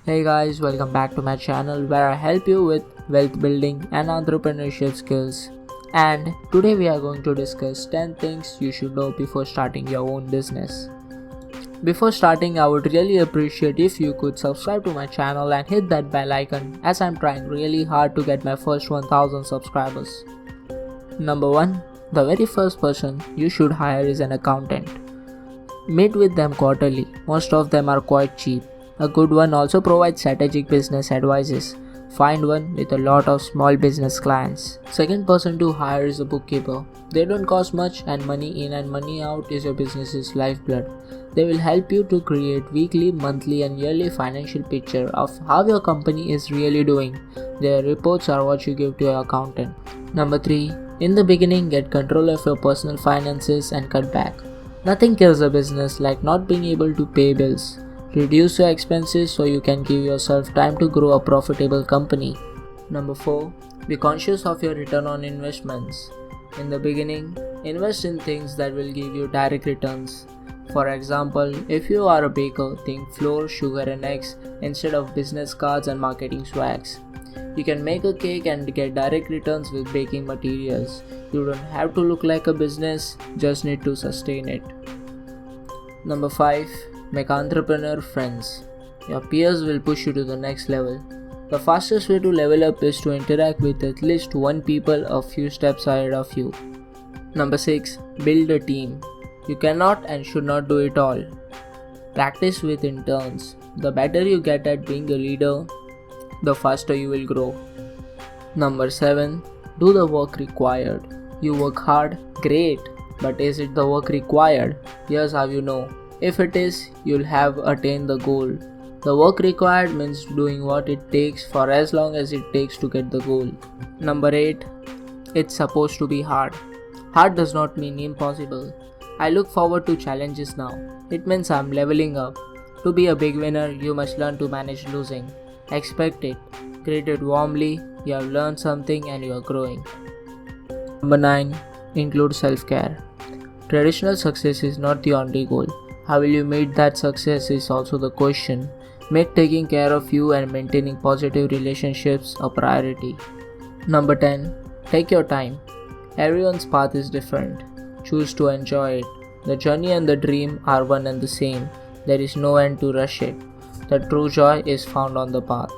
Hey guys, welcome back to my channel where I help you with wealth building and entrepreneurship skills. And today we are going to discuss 10 things you should know before starting your own business. Before starting, I would really appreciate if you could subscribe to my channel and hit that bell icon as I'm trying really hard to get my first 1000 subscribers. Number 1. The very first person you should hire is an accountant. Meet with them quarterly. Most of them are quite cheap. A good one also provides strategic business advices. Find one with a lot of small business clients. Second person to hire is a bookkeeper. They don't cost much and money in and money out is your business's lifeblood. They will help you to create weekly, monthly and yearly financial picture of how your company is really doing. Their reports are what you give to your accountant. Number 3. In the beginning, get control of your personal finances and cut back. Nothing kills a business like not being able to pay bills. Reduce your expenses so you can give yourself time to grow a profitable company. Number 4. Be conscious of your return on investments. In the beginning, invest in things that will give you direct returns. For example, if you are a baker, think flour, sugar and eggs instead of business cards and marketing swags. You can make a cake and get direct returns with baking materials. You don't have to look like a business, just need to sustain it. Number 5. Make entrepreneur friends. Your peers will push you to the next level. The fastest way to level up is to interact with at least one people a few steps ahead of you. Number 6. Build a team. You cannot and should not do it all. Practice with interns. The better you get at being a leader, the faster you will grow. Number 7. Do the work required. You work hard, great, but is it the work required? Here's how you know. If it is, you'll have attained the goal. The work required means doing what it takes for as long as it takes to get the goal. Number 8. It's supposed to be hard. Hard does not mean impossible. I look forward to challenges now. It means I'm leveling up. To be a big winner, you must learn to manage losing. Expect it. Greet it warmly. You have learned something and you are growing. Number 9. Include self-care. Traditional success is not the only goal. How will you meet that success is also the question. Make taking care of you and maintaining positive relationships a priority. Number 10. Take your time. Everyone's path is different. Choose to enjoy it. The journey and the dream are one and the same. There is no end to rush it. The true joy is found on the path.